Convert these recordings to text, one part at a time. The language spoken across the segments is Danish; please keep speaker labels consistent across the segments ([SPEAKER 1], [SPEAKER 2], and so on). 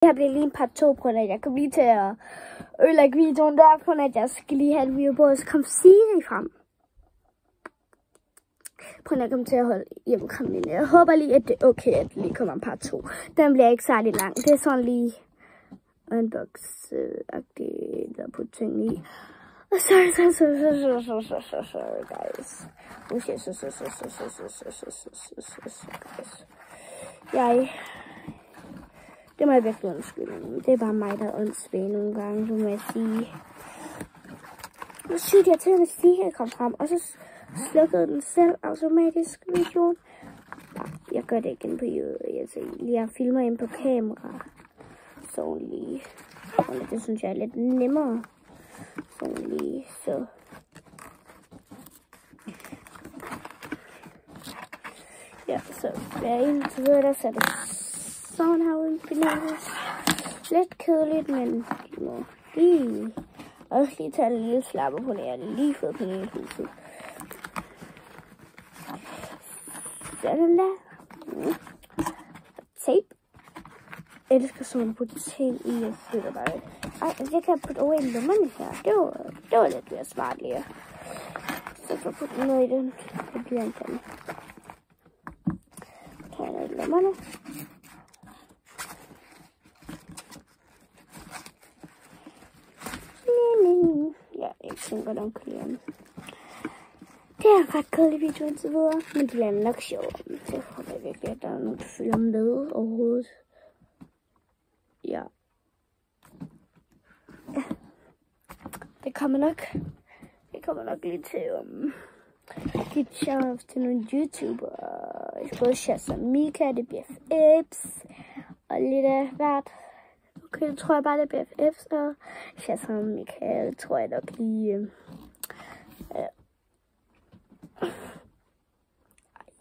[SPEAKER 1] Det her bliver lige en part 2, på grund af, at jeg kom lige til at ødelægge videoen der, på grund af, at jeg skal lige have et video på, så kom Siri frem. På grund af, at jeg kom til at holde hjemmekramning. Jeg håber lige, at det er okay, at det lige kommer en part 2. Den bliver ikke særlig lang. Det er sådan lige unbox-agtigt, der putte ting i. Sorry guys. Det må jeg virkelig undskylde. Det er bare mig, der er åndssvag nogle gange, så må jeg sige. Nu sygt jeg til, at Siri kom frem, og så slukkede den selv automatisk videoen. Jeg gør det igen på YouTube. Jeg filmer ind på kamera. Så lige. Det synes jeg er lidt nemmere. Så lige så. Ja, så hver eneste videre, der så det sådan her uden finales. Lidt kedeligt, men må lige også lige tage en lille slapper på det. Jeg har lige fået panelhuset. Sådan der. Tape. Jeg elsker sådan at putte ting i, og flytter bare. Ej, jeg kan putte over i lommerne her. Det var lidt mere smart lige. Så får jeg putte noget i den. Det bliver en pande. Tager noget i lommerne. Ja, jeg tænker, den kan lide. Det er en ret kedelig video indtil videre, men det bliver nok sjovt. Det håber jeg virkelig, at der er nogen, der følger med overhovedet. Ja. Det kommer nok lidt til give chance til nogle YouTubere. Både Shazam Mika, det bliver BFFs, og lidt af hvert. Okay, det tror jeg bare, det er BFFs, og Shazam Mika, det tror jeg nok lige.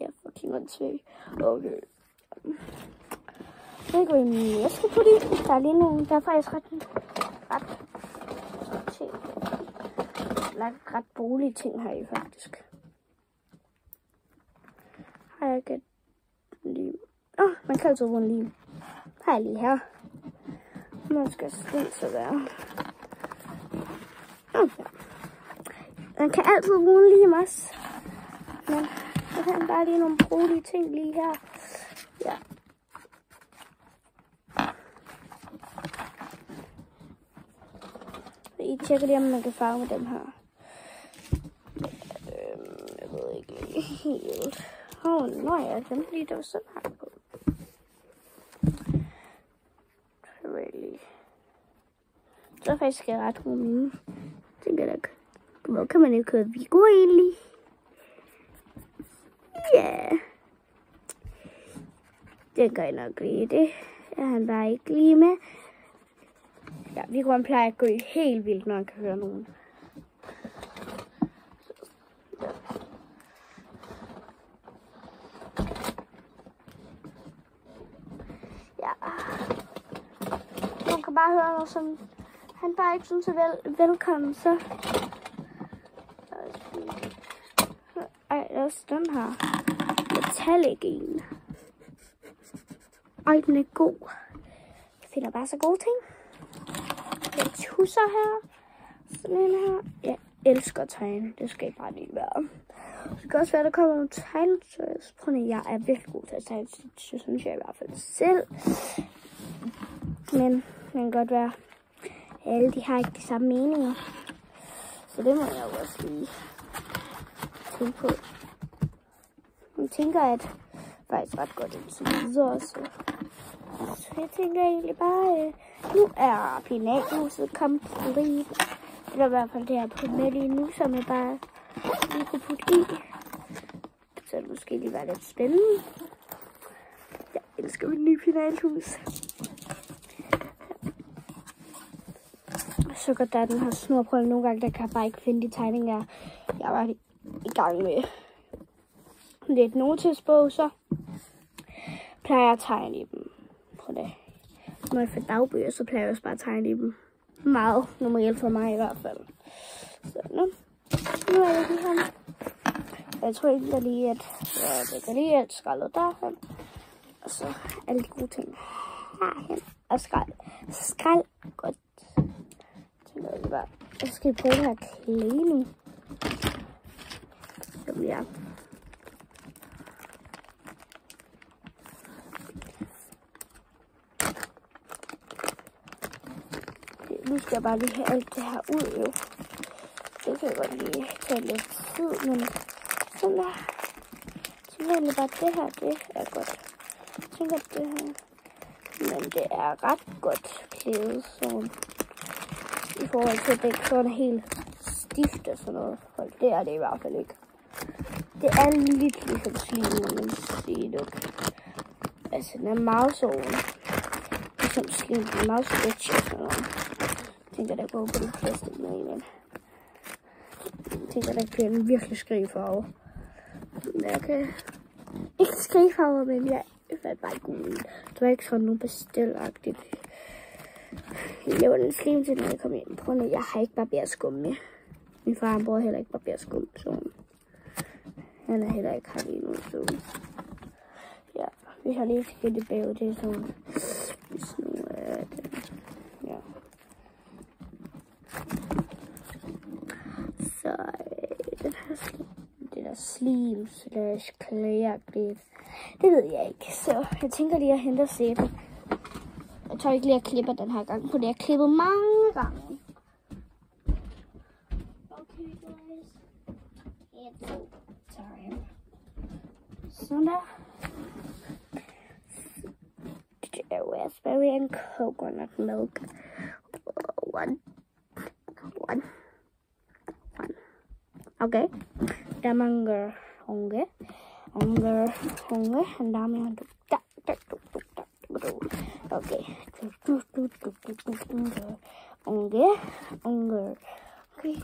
[SPEAKER 1] Jeg er fucking åndssvag. Okay. Jeg ved ikke, hvad jeg skal putte i. Der er lige nogle, der er faktisk ret bolige ting her i, faktisk. Har jeg ikke et lim? Man kan altid bruge en lim. Har jeg lige her. Nu skal det så være. Okay. Man kan altid bruge en lim også. Men jeg har bare lige nogle brugelige ting lige her. Ja. I tjekker lige, om man kan farve med dem her. Jeg ved ikke lige helt. Jeg kan lige det var sådan her på. Really. Så faktisk er ret god mening. Tænker jeg, hvor kan man ikke køre Vigo egentlig? Ja. Det gør jeg nok lige. Det er han bare ikke lige med. Ja, Vigo plejer at gå helt vildt, når han kan høre nogen. Ja. Man kan bare høre noget, som han bare ikke synes er velkommen, så. Ej, der er også den her. Metallic en. Ej, den er god. Jeg finder bare så gode ting. Jeg tusser her. Sådan en her. Jeg elsker at tegne. Det skal bare lige være. Det kan også være, at der kommer nogle tegnetøjs. Prøv at jeg er virkelig god til at tegne. Det synes jeg i hvert fald selv. Men det kan godt være, at alle de har ikke de samme meninger. Så det må jeg jo også lige tænke på. Jeg tænker, at det faktisk ret godt indtil videre også. Så jeg tænker egentlig bare, nu er penalhuset komplet. Det er i hvert fald det her på med lige nu, som jeg bare lige kunne putte i. Så det måske lige være lidt spændende. Jeg elsker mit nye penalhus. Så godt, der er den her snorprøve. Nogle gange, der kan jeg bare ikke finde de tegninger, jeg var i gang med. Lidt notesbog, så plejer jeg at tegne i dem. Prøv det. Når jeg får dagbøger, så plejer jeg også bare at tegne i dem. Meget normalt for mig i hvert fald. Så nu er jeg lige her. Jeg tror ikke lige, at jeg kan lige alt skraldet derhen. Og så alle de gode ting herhen. og skrald. Altså skrald, godt. Så noget det bare. Og så skal vi prøve det her clay nu. Som ja. Nu skal jeg bare lige have alt det her ud, jo. Det kan godt lige tage lidt tid, men sådan der. Så egentlig bare det her, det er godt. Jeg tænker, at det her, men det er ret godt klædet, sådan. I forhold til, at det ikke sådan er helt stift og sådan noget. Hold, det er det i hvert fald ikke. Det er lidt ligesom slim, må man sige det. Altså, den er meget sådan. Ligesom slim, den er meget stretchy og sådan noget. Jeg tænker, der går på det plastik med en. Jeg tænker, der bliver en virkelig skrigefarve. Jeg kan ikke skrigefarver, men jeg fandt bare gul. Det var ikke sådan noget bestilagtigt. Jeg lavede en slim til, når jeg kom ind. Prøv at jeg har ikke barberskum med. Min far han bruger heller ikke barberskum, så han er heller ikke her lige nu. Så ja, vi har lige skidt det bagud. Det er sådan, ja. Så den her slim, det der slim slash clay-agtigt, det ved jeg ikke. Så jeg tænker lige at hente og se det. Jeg tør ikke lige at klippe den her gang, for det er klippet mange gange. Okay guys, it's time. Sådan der. Raspberry and coconut milk. One. Okay. Der mangler unge. En dame har du. Okay. Unge. Okay.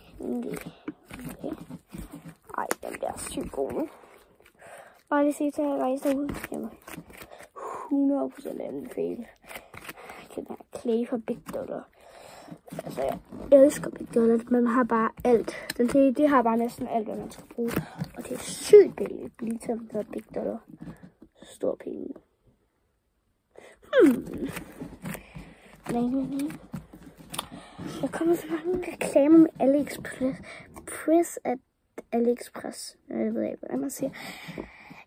[SPEAKER 1] Ej, den der er sygt god nu. Bare lige se til at rejse ud. Jamen, 100% anbefale. Den her clay fra Big Dollar. Altså, jeg elsker Big Dollar. Man har bare alt. Det har bare næsten alt, hvad man skal bruge. Og det er sygt billigt. Glitter fra Big Dollar. Stor penge. Nej. Der kommer så mange reklamer med AliExpress. AliExpress. Jeg ved ikke, hvordan man siger.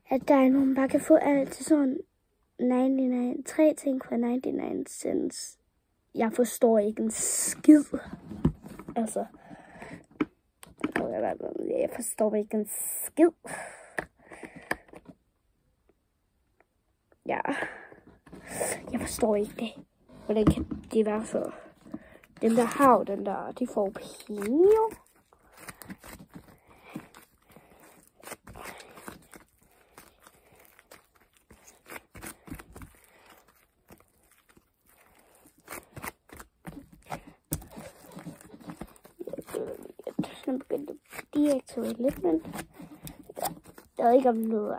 [SPEAKER 1] At der er nogen, der kan få alt til sådan 3 ting for 99 cents. Jeg forstår ikke en skid. Altså. Jeg forstår ikke en skid. Ja. Jeg forstår ikke det. Hvordan kan det være så? Dem der har den der, de får penge jo. Den begyndte at deaktivere lidt, men jeg ved ikke om noget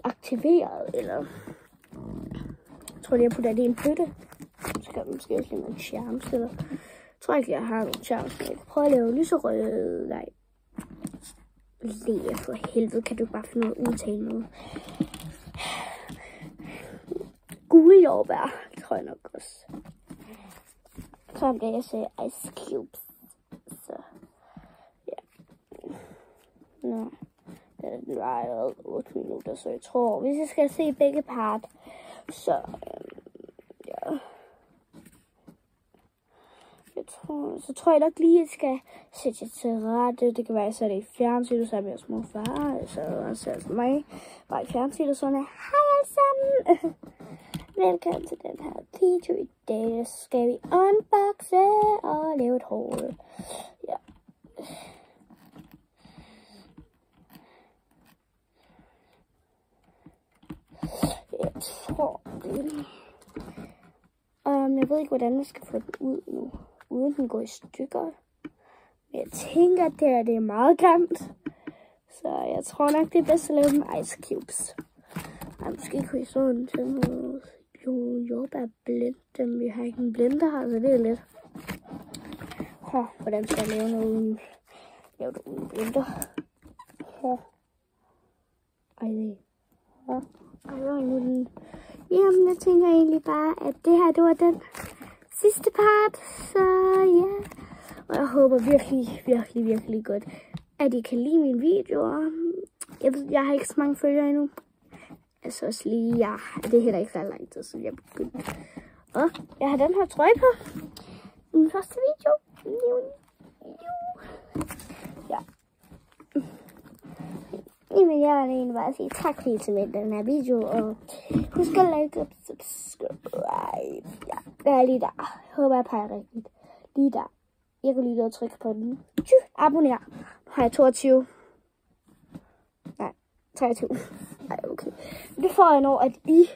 [SPEAKER 1] aktiveret, eller jeg tror lige, jeg putter det i en bøtte. Så skal jeg måske også lave nogle charms, eller jeg tror ikke, jeg har nogle charms, men jeg kan prøve at lave lyserød, nej. Lea, for helvede, kan du bare finde noget at udtale noget. Gule jordbær, tror jeg nok også. Som det, jeg sagde ice cubes. Så, ja. Nå. Den var allerede 8 minutter, så jeg tror, hvis jeg skal se begge part, så, ja. Så tror jeg nok lige, at jeg skal sætte jer til rette. Det kan være, så er det i fjernsynet, så er jeg små far, så også altså mig. Bare i fjernsynet, sådan her. Hej alle sammen! Velkommen til den her video. I dag skal vi unboxe og lave et hul. Ja. Jeg tror det. Jeg ved ikke, hvordan jeg skal få den ud nu, uden den går i stykker. Men jeg tænker, at det er meget grimt. Så jeg tror nok, det er bedst at lave med ice cubes. Ej, måske kunne I sådan til noget jordbær blend. Vi har ikke en blender her, så det er lidt. Hvordan skal jeg lave noget? Lave det uden blender. Ej, nu den jamen, jeg tænker egentlig bare, at det her, det var den sidste part. Så ja, og jeg håber virkelig godt, at I kan lide mine videoer. Jeg har ikke så mange følgere endnu. Altså også lige, ja, det er heller ikke så lang tid, så jeg begyndte. Og jeg har den her trøje på. Min første video. Ja. Jamen, jeg vil egentlig bare sige tak fordi I så med den her video. Og husk at like og subscribe. Ja, det er lige der. Jeg håber, jeg peger rigtigt. Lige der. Jeg kunne lige trykke på den. Abonner. Nu har jeg 22. Nej, 23. Ej, okay. Det får jeg, når at I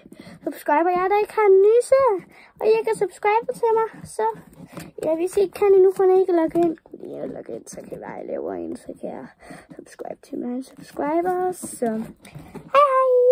[SPEAKER 1] subscriber jer, der ikke har en ny serie. Og I kan subscribe til mig. Så ja, hvis I ikke kan endnu, for ikke logge ind. Fordi jeg logger ind, så kan jeg lave en, så kan jeg subscribe til mine subscribers. Så hej hej.